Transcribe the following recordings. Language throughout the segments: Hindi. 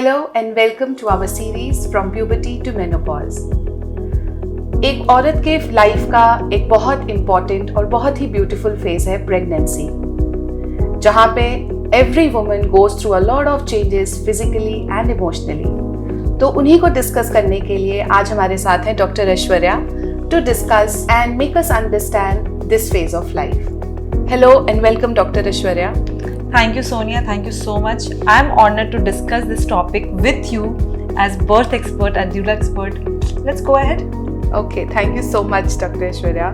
Hello and welcome to our series From Puberty to Menopause. एक औरत के लाइफ का एक बहुत इम्पॉर्टेंट और बहुत ही ब्यूटीफुल फेज है प्रेगनेंसी, जहाँ पे every woman goes through a lot of changes physically and emotionally. तो उन्हीं को डिस्कस करने के लिए आज हमारे साथ हैं doctor Aishwarya to discuss and make us understand this phase of life. Hello and welcome doctor Aishwarya. Thank you, Sonia. Thank you so much. I am honored to discuss this topic with you as birth expert and doula expert. Let's go ahead. Okay, thank you so much, Dr. Aishwarya.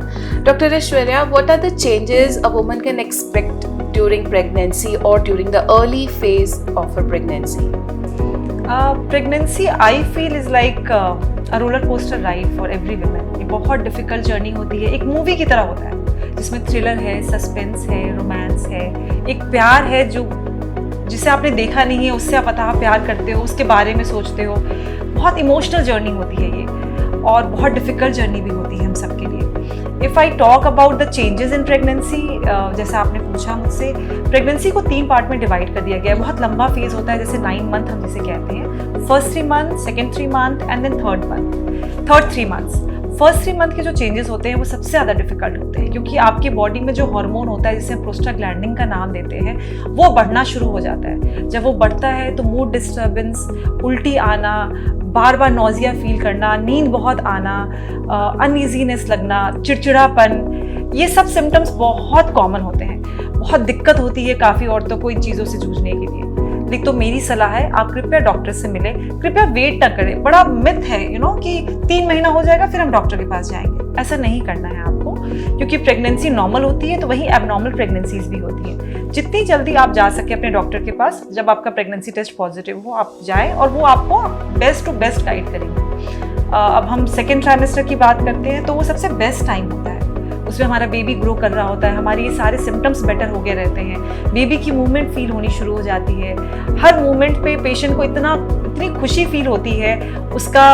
Dr. Aishwarya, what are the changes a woman can expect during pregnancy or during the early phase of her pregnancy? Pregnancy, I feel, is like a roller coaster ride for every woman. ये बहुत difficult journey होती है, एक movie की तरह होता है जिसमें थ्रिलर है, सस्पेंस है, रोमांस है, एक प्यार है जो जिसे आपने देखा नहीं है, उससे आप अथाह प्यार करते हो, उसके बारे में सोचते हो। बहुत इमोशनल जर्नी होती है ये और बहुत डिफ़िकल्ट जर्नी भी होती है हम सब के लिए। If I talk about the changes in pregnancy, जैसा आपने पूछा मुझसे, प्रेगनेंसी को 3 पार्ट में डिवाइड कर दिया गया है। बहुत लंबा फेज़ होता है, जैसे 9 मंथ हम जिसे कहते हैं। First 3 month, second 3 month and then third 3 months. First 3 month के जो चेंजेस होते हैं वो सबसे ज़्यादा डिफिकल्ट होते हैं, क्योंकि आपकी बॉडी में जो हार्मोन होता है जिसे हम प्रोस्टाग्लैंडिन का नाम देते हैं, वो बढ़ना शुरू हो जाता है। जब वो बढ़ता है तो मूड डिस्टर्बेंस, उल्टी आना, बार बार नौजिया फील करना, नींद बहुत आना, अनईजीनेस लगना, चिड़चिड़ापन, ये सब सिम्टम्स बहुत कॉमन होते हैं। बहुत दिक्कत होती है काफ़ी औरतों को इन चीज़ों से जूझने के लिए। तो मेरी सलाह है, आप कृपया डॉक्टर से मिले, कृपया वेट ना करें। बड़ा मिथ है कि 3 महीना हो जाएगा फिर हम डॉक्टर के पास जाएंगे। ऐसा नहीं करना है आपको, क्योंकि प्रेगनेंसी नॉर्मल होती है तो वही एबनॉर्मल प्रेगनेंसीज भी होती हैं। जितनी जल्दी आप जा सके अपने डॉक्टर के पास, जब आपका प्रेगनेंसी टेस्ट पॉजिटिव हो, आप जाएं और वो आपको बेस्ट टू बेस्ट गाइड करेंगे। अब हम सेकेंड ट्राइमेस्टर की बात करते हैं तो वो सबसे बेस्ट टाइम होता है। उसमें हमारा बेबी ग्रो कर रहा होता है, हमारे ये सारे सिम्टम्स बेटर हो गए रहते हैं, बेबी की मूवमेंट फील होनी शुरू हो जाती है। हर मूवमेंट पे पेशेंट को इतनी खुशी फील होती है, उसका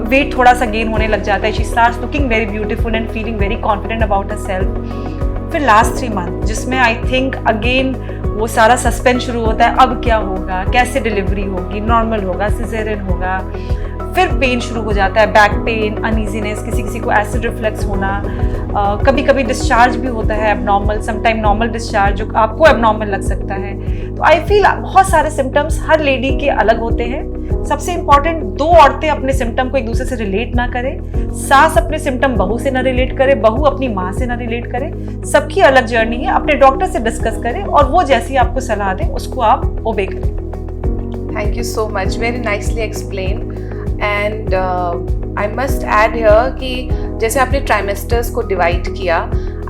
वेट थोड़ा सा गेन होने लग जाता है। She starts looking very beautiful and feeling very confident about her self. फिर लास्ट 3 मंथ, जिसमें आई थिंक अगेन वो सारा सस्पेंस शुरू होता है। अब क्या होगा, कैसे डिलीवरी होगी, नॉर्मल होगा, सिजेरियन होगा। फिर पेन शुरू हो जाता है, बैक पेन, अनईजीनेस, किसी को एसिड रिफ्लक्स होना, कभी कभी डिस्चार्ज भी होता है एबनॉर्मल, समटाइम नॉर्मल डिस्चार्ज जो आपको एबनॉर्मल लग सकता है। तो आई फील बहुत सारे सिम्टम्स हर लेडी के अलग होते हैं। सबसे इम्पॉर्टेंट, 2 औरतें अपने सिम्टम को एक दूसरे से रिलेट ना करें। सास अपने सिम्टम बहू से ना रिलेट करे, बहू अपनी माँ से ना रिलेट करे। सबकी अलग जर्नी है, अपने डॉक्टर से डिस्कस करें और वो जैसी आपको सलाह दें उसको आप ओबे करें। Thank you so much, very nicely explain. And I must add here कि जैसे आपने ट्राइमेस्टर्स को डिवाइड किया,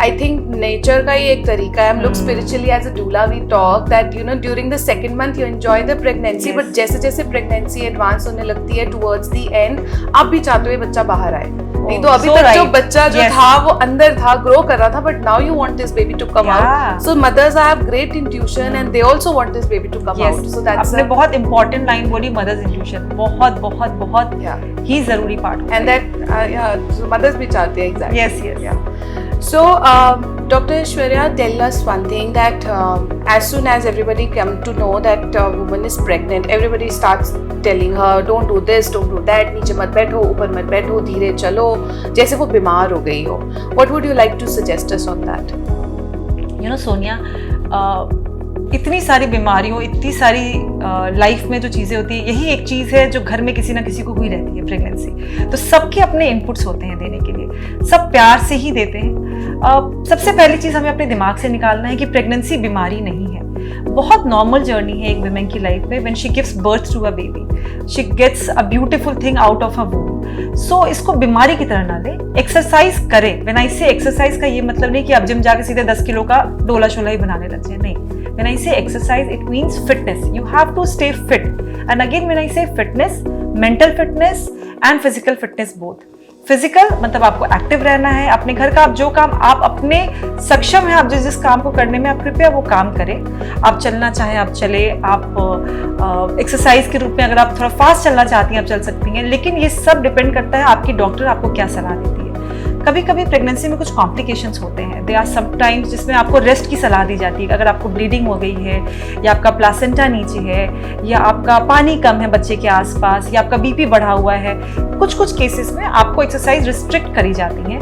आई थिंक नेचर का ही एक तरीका है। हम लोग spiritually as a doula we talk that during the second month you enjoy the pregnancy, but जैसे जैसे प्रेगनेंसी एडवांस होने लगती है टुवर्ड्स द एंड, आप भी चाहते हो बच्चा बाहर आए। नहीं तो अभी तक जो बच्चा जो था वो अंदर था, ग्रो कर रहा था, but now you want this baby to come out. So mothers have great intuition and they also want this baby to come out. So that's आपने बहुत इंपॉर्टेंट लाइन बोली, मदर्स इंट्यूशन बहुत बहुत बहुत ही जरूरी पार्ट, एंड दैट मदर्स भी चाहते हैं। Exactly, yes yes. So, Dr. Aishwarya, tell us one thing that as soon as everybody come to know that a woman is pregnant, everybody starts telling her, don't do this, don't do that, नीचे मत बैठो, ऊपर मत बैठो, धीरे चलो, जैसे वो बीमार हो गई हो। What would you like to suggest us on that? Sonia, इतनी सारी बीमारियों, इतनी सारी लाइफ में जो चीज़ें होती है, यही एक चीज़ है जो घर में किसी ना किसी को हुई रहती है, प्रेगनेंसी। तो सबके अपने इनपुट्स होते हैं देने के लिए, सब प्यार से ही देते हैं। सबसे पहली चीज़ हमें अपने दिमाग से निकालना है कि प्रेगनेंसी बीमारी नहीं है, बहुत नॉर्मल जर्नी है एक वुमेन की लाइफ में। When she gives birth to a baby, she gets a beautiful thing out of a womb. So इसको बीमारी की तरह ना ले, एक्सरसाइज करें। व्हेन आई से एक्सरसाइज का ये मतलब नहीं कि आप जिम जाके सीधे 10 किलो का डोला शोला ही बनाने लग जाए, नहीं। When I say exercise, it means fitness. You have to stay fit. And again, when I say fitness, mental fitness and physical fitness both. Physical मतलब आपको एक्टिव रहना है, अपने घर का आप जो काम आप अपने सक्षम है, आप जिस काम को करने में, आप कृपया वो काम करें। आप चलना चाहें आप चले, आप एक्सरसाइज के रूप में अगर आप थोड़ा फास्ट चलना चाहती हैं आप चल सकती हैं, लेकिन ये सब डिपेंड करता है आपकी डॉक्टर आपको क्या सलाह देती है। कभी कभी प्रेगनेंसी में कुछ कॉम्प्लिकेशंस होते हैं, दे आर समटाइम्स जिसमें आपको रेस्ट की सलाह दी जाती है। अगर आपको ब्लीडिंग हो गई है, या आपका प्लासेंटा नीचे है, या आपका पानी कम है बच्चे के आसपास, या आपका बीपी बढ़ा हुआ है, कुछ केसेस में आपको एक्सरसाइज रिस्ट्रिक्ट करी जाती है,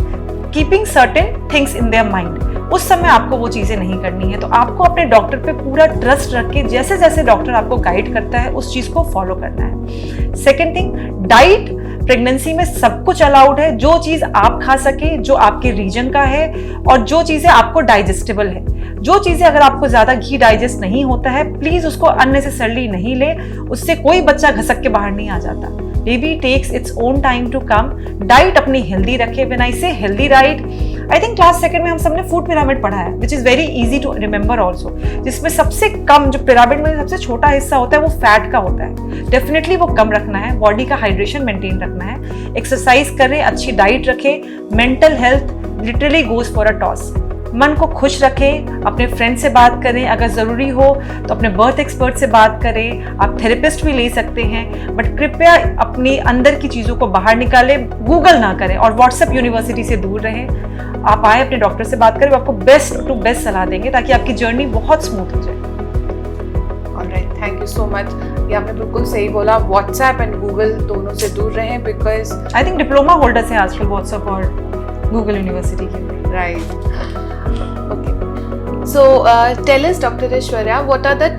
keeping certain things in their mind. उस समय आपको वो चीज़ें नहीं करनी है। तो आपको अपने डॉक्टर पे पूरा ट्रस्ट रख के जैसे जैसे डॉक्टर आपको गाइड करता है उस चीज़ को फॉलो करना है। Second thing, diet. प्रेगनेंसी में सब कुछ अलाउड है, जो चीज़ आप खा सके, जो आपके रीजन का है, और जो चीज़ें आपको डाइजेस्टेबल है। जो चीज़ें अगर आपको ज़्यादा घी डाइजेस्ट नहीं होता है, प्लीज़ उसको अननेसेसरली नहीं ले, उससे कोई बच्चा घसक के बाहर नहीं आ जाता। Baby takes its own time to come. Diet अपनी हेल्दी रखे। When I say healthy diet, I think class second में हम सबने फूड पिरामिड पढ़ा है, which is very easy to remember also, जिसमें सबसे कम, जो पिरामिड में सबसे छोटा हिस्सा होता है वो फैट का होता है। डेफिनेटली वो कम रखना है, बॉडी का हाइड्रेशन मेंटेन रखना है, एक्सरसाइज करें, अच्छी डाइट रखें। Mental health literally goes for a toss. मन को खुश रखें, अपने फ्रेंड से बात करें, अगर ज़रूरी हो तो अपने बर्थ एक्सपर्ट से बात करें, आप थेरेपिस्ट भी ले सकते हैं, बट कृपया अपनी अंदर की चीज़ों को बाहर निकालें, गूगल ना करें, और व्हाट्सएप यूनिवर्सिटी से दूर रहें। आप आए अपने डॉक्टर से बात करें, वो आपको बेस्ट टू बेस्ट सलाह देंगे ताकि आपकी जर्नी बहुत स्मूथ हो जाए। Alright, thank you so much. ये आपने बिल्कुल सही बोला, व्हाट्सएप एंड गूगल दोनों से दूर रहें, because I think diploma holders हैं आजकल व्हाट्सएप और गूगल यूनिवर्सिटी के। Right, okay. So tell us, Dr. Aishwarya, what are the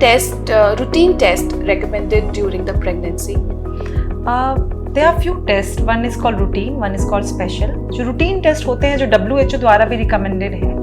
routine tests recommended during the pregnancy? There are few tests. One is called routine, one is called special. जो routine test होते हैं, जो WHO द्वारा भी recommended है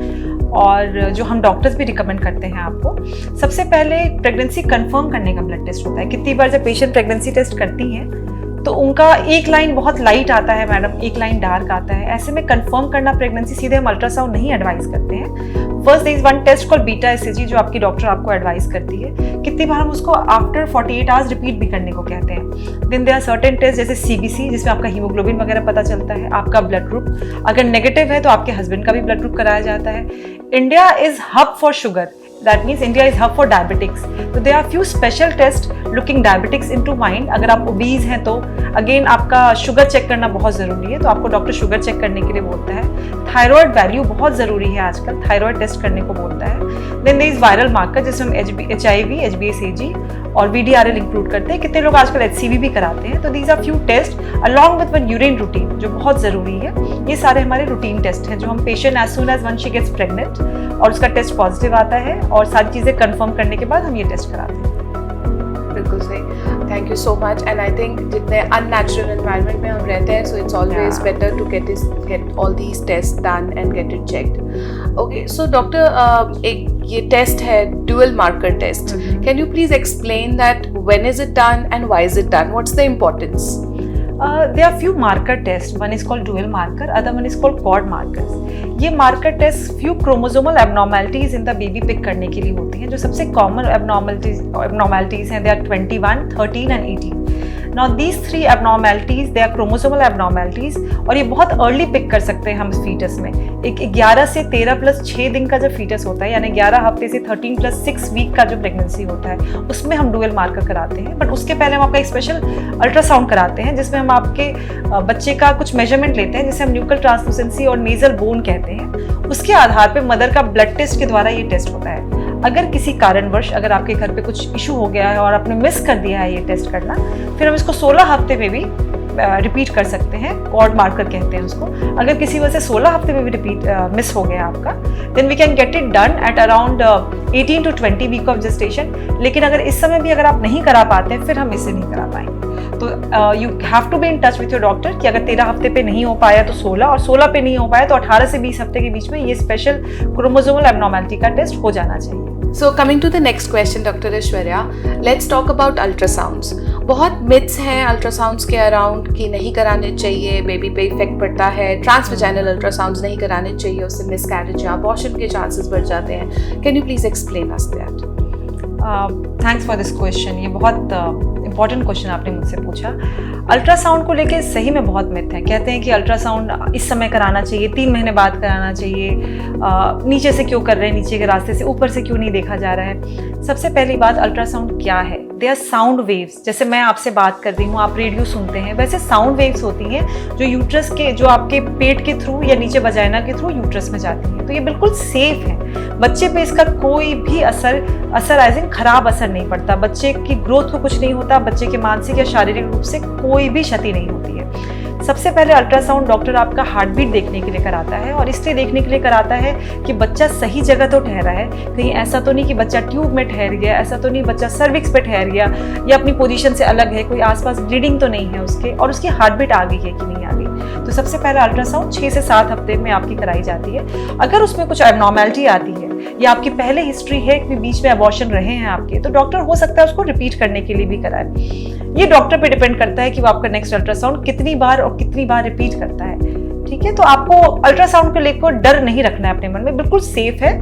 और जो हम डॉक्टर्स भी रिकमेंड करते हैं आपको, सबसे पहले प्रेगनेंसी कंफर्म करने का ब्लड टेस्ट होता है। कितनी बार जब पेशेंट प्रेगनेंसी टेस्ट करती हैं तो उनका एक लाइन बहुत लाइट आता है मैडम, एक लाइन डार्क आता है। ऐसे में कंफर्म करना प्रेगनेंसी सीधे हम अल्ट्रासाउंड नहीं एडवाइस करते हैं। First there is one test called beta SAG, जो आपकी डॉक्टर आपको एडवाइस करती है। कितनी बार हम उसको आफ्टर 48 आवर्स रिपीट भी करने को कहते हैं। Then there are certain test जैसे सीबीसी, जिसमें आपका हीमोग्लोबिन वगैरह पता चलता है, आपका ब्लड ग्रुप अगर नेगेटिव है तो आपके हस्बैंड का भी ब्लड ग्रुप कराया जाता है। India is hub for sugar, that means India is hub for diabetics. So there are few special tests looking diabetics into mind. अगर आप obese हैं तो अगेन आपका शुगर चेक करना बहुत ज़रूरी है, तो आपको डॉक्टर शुगर चेक करने के लिए बोलता है। थायराइड वैल्यू बहुत ज़रूरी है आजकल, थायराइड टेस्ट करने को बोलता है। Then there is viral marker, जिसमें हम HIV, HbA1c और VDRL इंक्लूड करते हैं। कितने लोग आजकल HCV भी कराते हैं। तो these are few test along with one urine routine, जो बहुत ज़रूरी है। ये सारे हमारे रूटीन टेस्ट हैं जो हम patient as soon as one she gets pregnant और उसका टेस्ट पॉजिटिव आता है और सारी चीज़ें कंफर्म करने के बाद हम ये टेस्ट कराते हैं। बिल्कुल सही, thank you so much. And I think जितने अननेचुरल एनवायरनमेंट में हम रहते हैं, so it's always better to get all these test done and get it checked. Okay, so doctor, एक ये टेस्ट है dual marker test, can you please explain that when is it done and why is it done, what's the importance? There are few marker tests. One is called dual marker, other one is called quad markers. ये marker tests few chromosomal abnormalities in the baby pick करने के लिए होती हैं। जो सबसे common abnormalities हैं, they are 21, 13 and 18. Now these three abnormalities, they are chromosomal abnormalities और ये बहुत अर्ली पिक कर सकते हैं हम फीटस में। एक 11 से 13 प्लस 6 दिन का जब फीटस होता है, यानी 11 हफ्ते से 13 प्लस 6 वीक का जो प्रेगनेंसी होता है, उसमें हम डुअल मार्कर कराते हैं। बट उसके पहले हम आपका एक स्पेशल अल्ट्रासाउंड कराते हैं, जिसमें हम आपके बच्चे का कुछ मेजरमेंट लेते हैं, जिसे हम न्यूक्लियर ट्रांसलूसेंसी और नेजल बोन कहते हैं। उसके आधार पर मदर का ब्लड टेस्ट के द्वारा ये टेस्ट होता है। अगर किसी कारणवश अगर आपके घर पे कुछ इशू हो गया है और आपने मिस कर दिया है ये टेस्ट करना, फिर हम इसको 16 हफ्ते में भी रिपीट कर सकते हैं। क्वाड मार्कर कहते हैं उसको। अगर किसी वजह से 16 हफ्ते में भी रिपीट मिस हो गया आपका, then we can get it done at around 18 to 20 week of gestation. लेकिन अगर इस समय भी अगर आप नहीं करा पाते फिर हम इसे नहीं करा पाएंगे। तो you have to be in touch with your doctor कि अगर 13 हफ्ते पे नहीं हो पाया तो 16, और 16 पे नहीं हो पाया तो 18 से 20 हफ्ते के बीच में ये स्पेशल क्रोमोसोमल एब्नॉर्मैलिटी का टेस्ट हो जाना चाहिए। So coming to the next question, Dr. Aishwarya, let's talk about ultrasounds. बहुत मिथ्स हैं अल्ट्रासाउंड्स के अराउंड कि नहीं कराने चाहिए, बेबी पे इफेक्ट पड़ता है, ट्रांसवेजाइनल अल्ट्रासाउंड्स नहीं कराने चाहिए, उससे मिसकैरेज या अबॉर्शन के चांसेस बढ़ जाते हैं। Can you please explain us that? Thanks for this question. ये बहुत इंपॉर्टेंट क्वेश्चन आपने मुझसे पूछा। अल्ट्रासाउंड को लेके सही में बहुत मिथ है। कहते हैं कि अल्ट्रासाउंड इस समय कराना चाहिए, 3 महीने बाद कराना चाहिए, नीचे से क्यों कर रहे हैं, नीचे के रास्ते से, ऊपर से क्यों नहीं देखा जा रहा है। सबसे पहली बात, अल्ट्रासाउंड क्या है? They are sound waves. जैसे मैं आपसे बात कर रही हूँ, आप रेडियो सुनते हैं, वैसे साउंड वेव्स होती हैं जो यूट्रस के, जो आपके पेट के थ्रू या नीचे वजाइना के थ्रू यूट्रस में जाती हैं। तो ये बिल्कुल सेफ है, बच्चे पे इसका कोई भी असर एज इन खराब असर नहीं पड़ता, बच्चे की ग्रोथ को कुछ नहीं होता, बच्चे के मानसिक या शारीरिक रूप से कोई भी क्षति नहीं होती है। सबसे पहले अल्ट्रासाउंड डॉक्टर आपका हार्ट बीट देखने के लिए कराता है, और इसलिए देखने के लिए कराता है कि बच्चा सही जगह तो ठहरा है, कहीं ऐसा तो नहीं कि बच्चा ट्यूब में ठहर गया, ऐसा तो नहीं बच्चा सर्विक्स पे ठहर गया या अपनी पोजीशन से अलग है, कोई आसपास ब्लीडिंग तो नहीं है उसके, और उसकी हार्ट बीट आ गई है कि नहीं आ गई। तो सबसे पहले अल्ट्रासाउंड 6 से 7 हफ्ते में आपकी कराई जाती है। अगर उसमें कुछ एबनॉर्मेलिटी आती है या आपकी पहले हिस्ट्री है कि बीच में अबॉर्शन रहे हैं आपके, तो डॉक्टर हो सकता है उसको रिपीट करने के लिए भी कराए। ये डॉक्टर पे डिपेंड करता है कि वो आपका नेक्स्ट अल्ट्रासाउंड कितनी बार रिपीट करता है। ठीक है, तो आपको अल्ट्रासाउंड को लेकर डर नहीं रखना है अपने मन में, बिल्कुल सेफ है।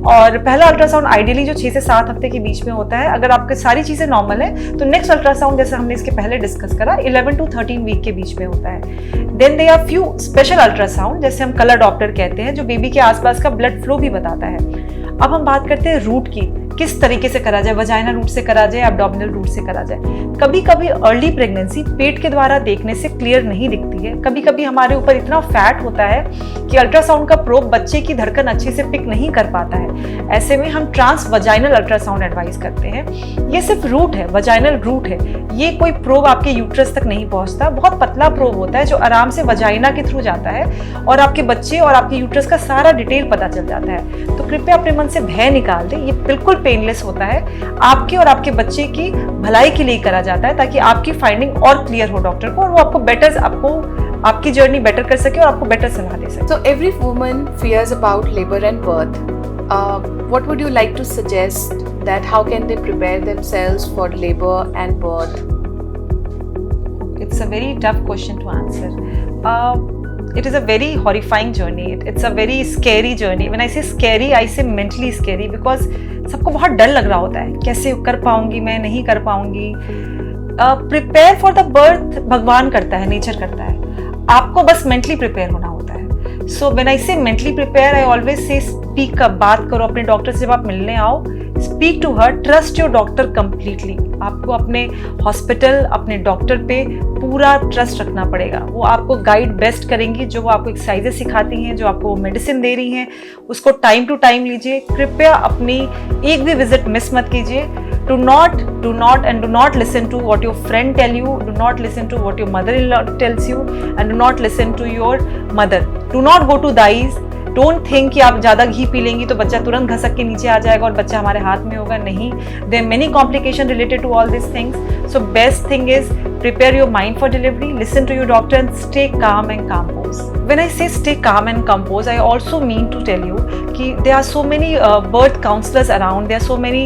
और पहला अल्ट्रासाउंड आइडियली जो 6 से 7 हफ्ते के बीच में होता है, अगर आपकी सारी चीजें नॉर्मल है तो नेक्स्ट अल्ट्रासाउंड, जैसे हमने इसके पहले डिस्कस करा, 11 to 13 वीक के बीच में होता है। Then they are few special ultrasound, जैसे हम कलर डॉप्टर कहते हैं, जो बेबी के आसपास का ब्लड फ्लो भी बताता है। अब हम बात करते हैं रूट की, किस तरीके से करा जाए, वजाइना रूट से करा जाए, एब्डोमिनल रूट से करा जाए। कभी कभी अर्ली प्रेगनेंसी पेट के द्वारा देखने से क्लियर नहीं दिखती है, कभी कभी हमारे ऊपर इतना फैट होता है कि अल्ट्रासाउंड का प्रोब बच्चे की धड़कन अच्छे से पिक नहीं कर पाता है। ऐसे में हम ट्रांस वजाइनल अल्ट्रासाउंड एडवाइस करते हैं। ये सिर्फ रूट है, वजाइनल रूट है, ये कोई प्रोब आपके यूट्रस तक नहीं पहुंचता, बहुत पतला प्रोब होता है जो आराम से वजाइना के थ्रू जाता है और आपके बच्चे और आपके यूट्रस का सारा डिटेल पता चल जाता है। तो कृपया अपने मन से भय निकाल दें, ये बिल्कुल पेनलेस होता है, आपके और आपके बच्चे की भलाई के लिए करा जाता है, ताकि आपकी फाइंडिंग और क्लियर हो डॉक्टर को, और वो आपको आपकी जर्नी बेटर कर सके और आपको बेटर सलाह दे सके। So every woman fears about labor and birth. What would you like to suggest that how can they prepare themselves for labor and birth? It's a very tough question to answer. It is a very horrifying journey. It's a very scary journey. When I say scary, I say mentally scary because सबको बहुत डर लग रहा होता है, कैसे कर पाऊंगी मैं, नहीं कर पाऊंगी। प्रिपेयर फॉर द बर्थ भगवान करता है, नेचर करता है, आपको बस मेंटली प्रिपेयर होना होता है। सो when I say mentally prepare, I always say speak up, बात करो अपने डॉक्टर से, जब आप मिलने आओ, speak to her, trust your doctor completely. आपको अपने हॉस्पिटल, अपने डॉक्टर पे पूरा ट्रस्ट रखना पड़ेगा। वो आपको गाइड बेस्ट करेंगी, जो वो आपको एक्सरसाइजेस सिखाती हैं, जो आपको मेडिसिन दे रही हैं, उसको टाइम टू टाइम लीजिए। कृपया अपनी एक भी विजिट मिस मत कीजिए। Do not listen to what your friend tell you. Do not listen to what your mother-in-law tells you, and do not listen to your mother. Do not go to dyes. Don't think कि आप ज़्यादा घी पी लेंगी तो बच्चा तुरंत घसक के नीचे आ जाएगा और बच्चा हमारे हाथ में होगा। नहीं, there are many complications related to all these things. So best thing is prepare your mind for delivery. Listen to your doctor and stay calm and composed. When I say stay calm and composed, I also mean to tell you कि there are so many birth counselors around. There are so many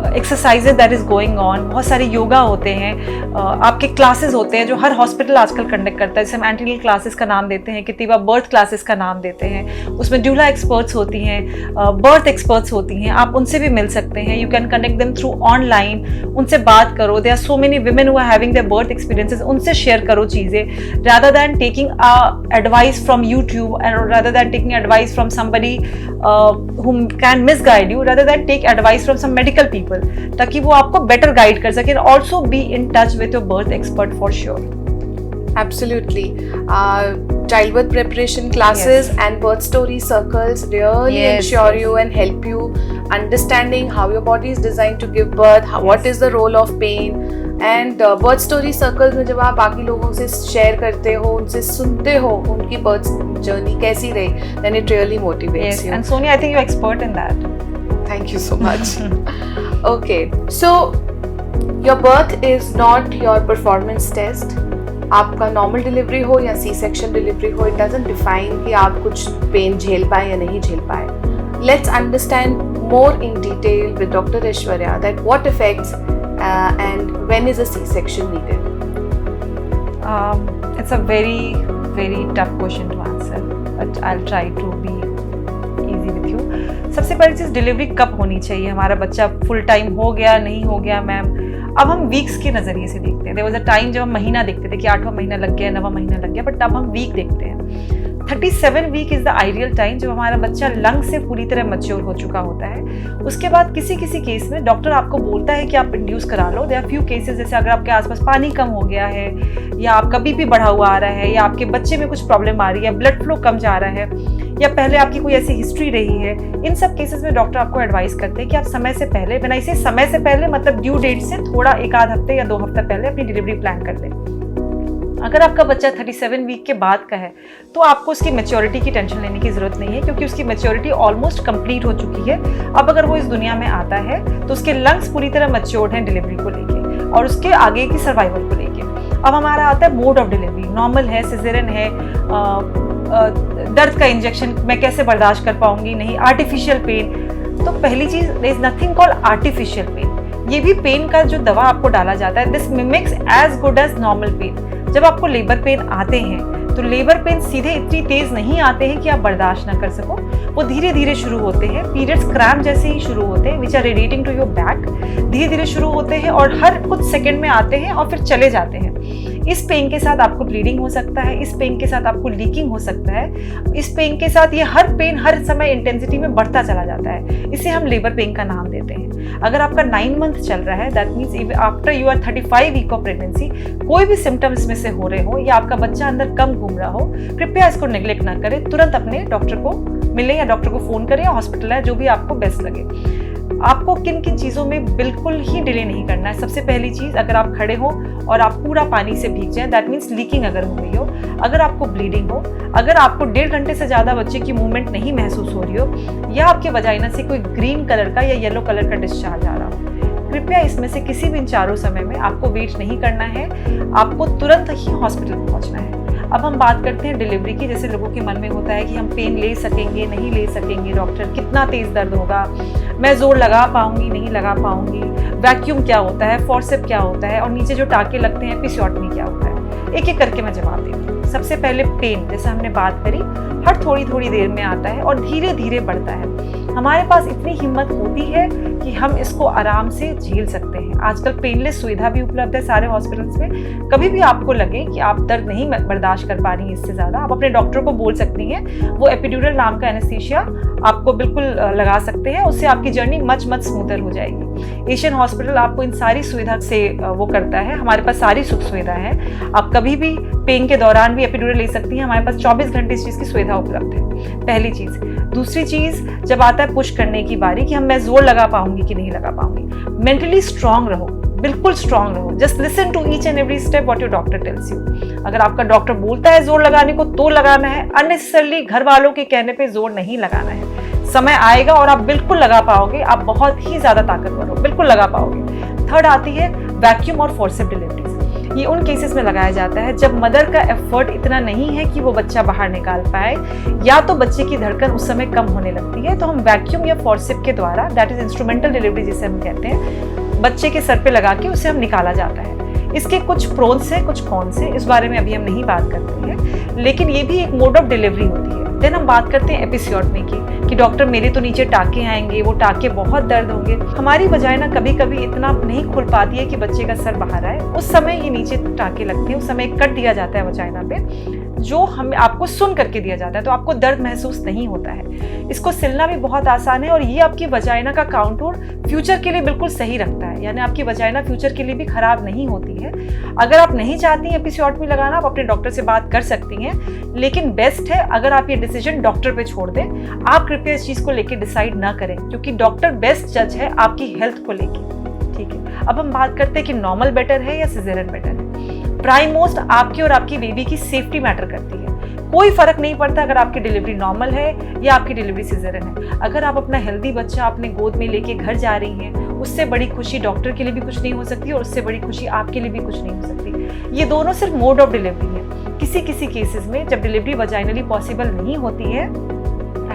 exercises that is going on, बहुत सारे योगा होते हैं, आपके क्लासेस होते हैं जो हर हॉस्पिटल आजकल कंडक्ट करता है, जैसे हम एंटीनल क्लासेस का नाम देते हैं, कितनी बार बर्थ क्लासेस का नाम देते हैं। उसमें ड्यूला एक्सपर्ट्स होती हैं, बर्थ एक्सपर्ट्स होती हैं, आप उनसे भी मिल सकते हैं। You can connect them through online, उनसे बात करो। There are so many women who are having their birth experiences, उनसे शेयर करो चीज़ें, rather than taking advice from YouTube and rather than taking advice from somebody who can misguide you, rather than take advice from some medical people, ताकि वो आपको better guide कर सके। Also be in touch with your birth expert for sure. Absolutely. Childbirth preparation classes and birth story circles really ensure you and help you understanding how your body is designed to give birth, what is the role of pain, and birth story circles में जब आप बाकी लोगों से शेयर करते हो, उनसे सुनते हो उनकी birth journey कैसी रही, then it really motivates you. And Sonia, I think you're expert in that. Thank you so much. Okay, so your birth is not your performance test. आपका नॉर्मल डिलीवरी हो या सी सेक्शन डिलीवरी हो, इट डजंट डिफाइन कि आप कुछ पेन झेल पाए या नहीं झेल पाए। Let's understand more in detail with doctor Aishwarya that what effects and when is a C section needed. It's a very tough question to answer, but I'll try to be easy with you. सबसे पहली चीज़, डिलीवरी कब होनी चाहिए, हमारा बच्चा फुल टाइम हो गया नहीं हो गया मैम। अब हम वीक्स के नज़रिए से देखते हैं। देयर वाज अ टाइम जब हम महीना देखते थे कि 8वां महीना लग गया, 9वां महीना लग गया, बट अब हम वीक देखते हैं। 37 week is the ideal time जब हमारा बच्चा लंग से पूरी तरह मैच्योर हो चुका होता है। उसके बाद किसी किसी केस में डॉक्टर आपको बोलता है कि आप इंड्यूस करा लो। देयर आर फ्यू केसेस, जैसे अगर आपके आसपास पानी कम हो गया है, या आपका बीपी बढ़ा हुआ आ रहा है, या आपके बच्चे में कुछ प्रॉब्लम आ रही है, ब्लड फ्लो कम जा रहा है, या पहले आपकी कोई ऐसी हिस्ट्री रही है, इन सब केसेस में डॉक्टर आपको एडवाइस करते हैं कि आप समय से पहले, बिना इसे समय से पहले मतलब ड्यू डेट से थोड़ा 1 आध हफ्ते या 2 हफ्ते पहले अपनी डिलीवरी प्लान कर लें। अगर आपका बच्चा 37 वीक के बाद का है तो आपको उसकी मैच्योरिटी की टेंशन लेने की जरूरत नहीं है, क्योंकि उसकी मैच्योरिटी ऑलमोस्ट कंप्लीट हो चुकी है। अब अगर वो इस दुनिया में आता है तो उसके लंग्स पूरी तरह मैच्योर्ड हैं डिलीवरी को लेके और उसके आगे की सर्वाइवल को लेके। अब हमारा आता है मोड ऑफ डिलीवरी, नॉर्मल है, सिजेरियन है, दर्द का इंजेक्शन मैं कैसे बर्दाश्त कर पाऊंगी, नहीं, आर्टिफिशियल पेन। तो पहली चीज, there is nothing called artificial pain. ये भी पेन का जो दवा आपको डाला जाता है, this mimics as good as normal pain. जब आपको लेबर पेन आते हैं तो लेबर पेन सीधे इतनी तेज नहीं आते हैं कि आप बर्दाश्त ना कर सको, वो धीरे धीरे शुरू होते हैं, पीरियड्स क्रैम्प जैसे ही शुरू होते हैं, which are radiating to your back, धीरे धीरे शुरू होते हैं और हर कुछ सेकंड में आते हैं और फिर चले जाते हैं। इस पेन के साथ आपको ब्लीडिंग हो सकता है, इस पेन के साथ आपको लीकिंग हो सकता है, इस पेन के साथ ये हर पेन हर समय इंटेंसिटी में बढ़ता चला जाता है, इसे हम लेबर पेन का नाम देते हैं। अगर आपका 9 मंथ चल रहा है, that means after you are 35 week of pregnancy, कोई भी सिम्टम्स में से हो रहे हो या आपका बच्चा अंदर कम घूम रहा हो, कृपया इसको नेग्लेक्ट ना करें, तुरंत अपने डॉक्टर को मिले या डॉक्टर को फोन करें या हॉस्पिटल है, जो भी आपको बेस्ट लगे। आपको किन किन चीज़ों में बिल्कुल ही डिले नहीं करना है। सबसे पहली चीज़, अगर आप खड़े हो और आप पूरा पानी से भीग जाएं, दैट मीन्स लीकिंग अगर हो रही हो, अगर आपको ब्लीडिंग हो, अगर आपको 1.5 घंटे से ज़्यादा बच्चे की मूवमेंट नहीं महसूस हो रही हो, या आपके वजाइना से कोई ग्रीन कलर का या येलो कलर का डिस्चार्ज आ रहा हो, कृपया इसमें से किसी भी इन चारों समय में आपको वेट नहीं करना है, आपको तुरंत ही हॉस्पिटल पहुँचना है। अब हम बात करते हैं डिलीवरी की। जैसे लोगों के मन में होता है कि हम पेन ले सकेंगे नहीं ले सकेंगे, डॉक्टर कितना तेज दर्द होगा, मैं जोर लगा पाऊंगी नहीं लगा पाऊंगी, वैक्यूम क्या होता है, फोर्सेप क्या होता है, और नीचे जो टाके लगते हैं एपिसियोटमी क्या होता है। एक एक करके मैं जवाब देती हूँ। सबसे पहले पेन, जैसे हमने बात करी, हर थोड़ी थोड़ी देर में आता है और धीरे धीरे बढ़ता है। हमारे पास इतनी हिम्मत होती है कि हम इसको आराम से झेल सकते हैं। आजकल पेनलेस सुविधा भी उपलब्ध है सारे हॉस्पिटल्स में। कभी भी आपको लगे कि आप दर्द नहीं बर्दाश्त कर पा रही हैं इससे ज़्यादा, आप अपने डॉक्टर को बोल सकती हैं, वो एपिड्यूरल नाम का एनेस्थीसिया आपको बिल्कुल लगा सकते हैं, उससे आपकी जर्नी मच स्मूथर हो जाएगी। एशियन हॉस्पिटल आपको इन सारी सुविधा से वो करता है। हमारे पास सारी सुख सुविधा है, आप कभी भी पेन के दौरान भी एपिड्यूरल ले सकती हैं। हमारे पास 24 घंटे इस चीज़ की सुविधा उपलब्ध है, पहली चीज़। दूसरी चीज़, जब आता है पुश करने की बारी कि मैं जोर लगा पाऊंगी कि नहीं लगा पाऊंगी, मेंटली स्ट्रांग रहो, बिल्कुल स्ट्रांग रहो। Just listen to each and every step what your doctor tells you. अगर आपका डॉक्टर बोलता है जोर लगाने को तो लगाना है, अननेसेसरली घर वालों के कहने पे जोर नहीं लगाना है। समय आएगा और आप बिल्कुल लगा पाओगे, आप बहुत ही ज्यादा ताकतवर हो, बिल्कुल लगा पाओगे। थर्ड आती है वैक्यूम और फोर्सेप डिलीवरीज। ये उन केसेस में लगाया जाता है जब मदर का एफर्ट इतना नहीं है कि वो बच्चा बाहर निकाल पाए, या तो बच्चे की धड़कन उस समय कम होने लगती है, तो हम वैक्यूम या फोर्सेप के द्वारा, दैट इज इंस्ट्रूमेंटल डिलीवरी जिसे हम कहते हैं, बच्चे के सर पे लगा के उसे हम निकाला जाता है। इसके कुछ प्रोन्स है कुछ कॉन्स है, इस बारे में अभी हम नहीं बात करते हैं, लेकिन ये भी एक मोड ऑफ डिलीवरी होती है। देन हम बात करते हैं एपिसियोटमी की, कि डॉक्टर मेरे तो नीचे टाके आएंगे, वो टाके बहुत दर्द होंगे। हमारी वजाइना कभी कभी इतना नहीं खुल पाती है कि बच्चे का सर बाहर आए, उस समय ये नीचे टाके लगते हैं, उस समय कट दिया जाता है वजाइना पे, जो हमें आपको सुन करके दिया जाता है, तो आपको दर्द महसूस नहीं होता है। इसको सिलना भी बहुत आसान है और ये आपकी वजाइना का काउंटूर फ्यूचर के लिए बिल्कुल सही रखता है, यानी आपकी वजाइना फ्यूचर के लिए भी खराब नहीं होती है। अगर आप नहीं चाहती हैं एपिसियोटमी लगाना, आप अपने डॉक्टर से बात कर सकती हैं, लेकिन बेस्ट है अगर आप ये डिसीजन डॉक्टर पे छोड़ दें। आप कृपया इस चीज़ को लेकर डिसाइड ना करें, क्योंकि डॉक्टर बेस्ट जज है आपकी हेल्थ को लेकर। ठीक है, अब हम बात करते हैं कि नॉर्मल बेटर है या सिजेरियन बेटर है। प्राइम मोस्ट आपकी और आपकी बेबी की सेफ्टी मैटर करती है। कोई फर्क नहीं पड़ता अगर आपकी डिलीवरी नॉर्मल है या आपकी डिलीवरी सिजेरियन है। अगर आप अपना हेल्दी बच्चा अपने गोद में लेके घर जा रही हैं, उससे बड़ी खुशी डॉक्टर के लिए भी कुछ नहीं हो सकती और उससे बड़ी खुशी आपके लिए भी कुछ नहीं हो सकती। ये दोनों सिर्फ मोड ऑफ डिलीवरी है। किसी किसी केसेस में जब डिलीवरी वजाइनली पॉसिबल नहीं होती है,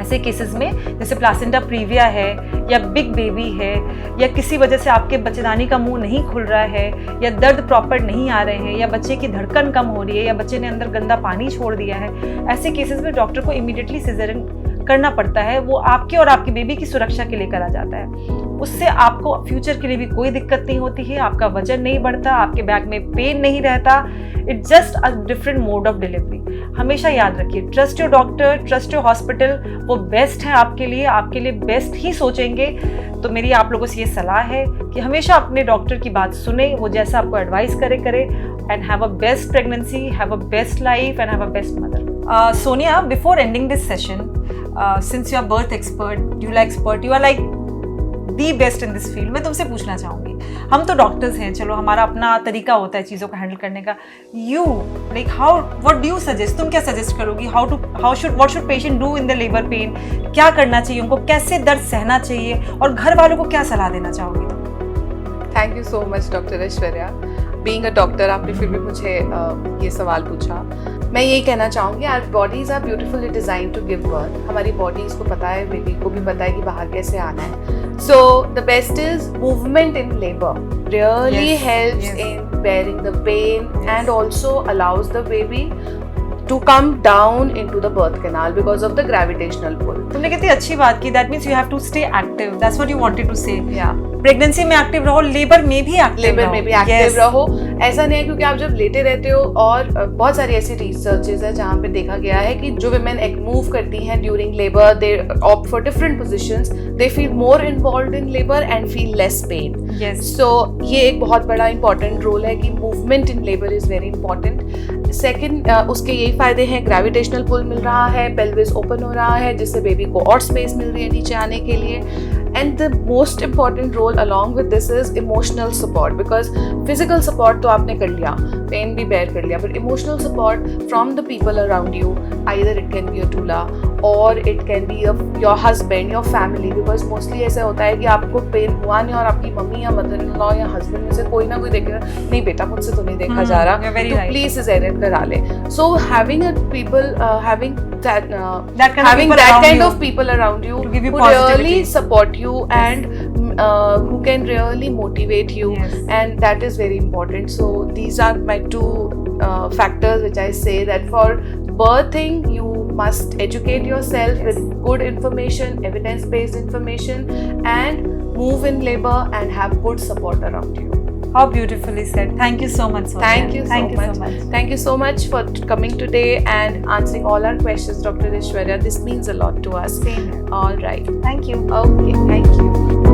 ऐसे केसेस में जैसे प्लासेंटा प्रीविया है या बिग बेबी है, या किसी वजह से आपके बच्चेदानी का मुंह नहीं खुल रहा है, या दर्द प्रॉपर नहीं आ रहे हैं, या बच्चे की धड़कन कम हो रही है, या बच्चे ने अंदर गंदा पानी छोड़ दिया है, ऐसे केसेस में डॉक्टर को इमीडिएटली सिजेरियन करना पड़ता है वो आपके और आपकी बेबी की सुरक्षा के लिए करा जाता है। उससे आपको फ्यूचर के लिए भी कोई दिक्कत नहीं होती है, आपका वजन नहीं बढ़ता, आपके बैक में पेन नहीं रहता। It's just a different mode of delivery. हमेशा याद रखिए, trust your doctor, trust your hospital, वो बेस्ट है आपके लिए बेस्ट ही सोचेंगे। तो मेरी आप लोगों से ये सलाह है कि हमेशा अपने डॉक्टर की बात सुने, वो जैसा आपको एडवाइस करे and have a best pregnancy, have a best life and have a best mother. Sonia, before ending this session, since you are birth expert, doula expert, you are like the best in this field, मैं तुमसे पूछना चाहूँगी, हम तो डॉक्टर्स हैं, चलो हमारा अपना तरीका होता है चीज़ों को हैंडल करने का, you like how, what do you suggest, तुम क्या सजेस्ट करोगी, what should patient do in the labour pain, क्या करना चाहिए उनको, कैसे दर्द सहना चाहिए, और घर वालों को क्या सलाह देना चाहोगी तुम? Thank you so much doctor Aishwarya. Being a doctor आपने फिर भी मुझे ये सवाल पूछा। मैं यही कहना चाहूँगी, our bodies are beautifully design to give birth. हमारी बॉडीज़ को पता है, बेबी को भी पता है कि बाहर कैसे आना है। So the best is movement in labour really helps in bearing the pain and also allows the baby to come down into the birth canal because of the gravitational pull. तुमने कितनी अच्छी बात की, that means you have to stay active, that's what you wanted to say. Yeah. Pregnancy में एक्टिव रहो, लेबर में भी एक्टिव रहो। ऐसा नहीं है, क्योंकि आप जब लेटे रहते हो, और बहुत सारी ऐसी रिसर्चेस है जहाँ पे देखा गया है कि जो women मूव करती हैं during labour, they opt for different positions, they feel more involved in labour and feel less pain. So ये एक बहुत बड़ा इंपॉर्टेंट रोल है कि movement in labour is very important. Second, उसके यही फायदे हैं, ग्रेविटेशनल पुल मिल रहा है, पेल्विस ओपन हो रहा है, जिससे बेबी को और स्पेस मिल रही है नीचे आने के लिए। And the most important role along with this is emotional support, because physical support तो आपने कर लिया, pain भी bear कर लिया, but emotional support from the people around you, either it can be a doula or it can be your husband, your family, because mostly ऐसा होता है कि आपको पेन हुआ नहीं और आपकी मम्मी या मदर इन लॉ या हस्बैंड में से कोई ना कोई देखेगा, नहीं बेटा मुझसे तो नहीं देखा जा रहा, तो प्लीज सिजेरियन करा ले। So having a people having that kind of people around you who really support you and who can really motivate you, and that is very important. So these are my two factors which I say that for birthing you must educate yourself with good information, evidence-based information, and move in labor and have good support around you. How beautifully said. Thank you so much, Sonia. Thank you so much. Thank you so much for coming today and answering all our questions, Dr. Aishwarya. This means a lot to us. Same here. All right. Thank you. Okay, thank you.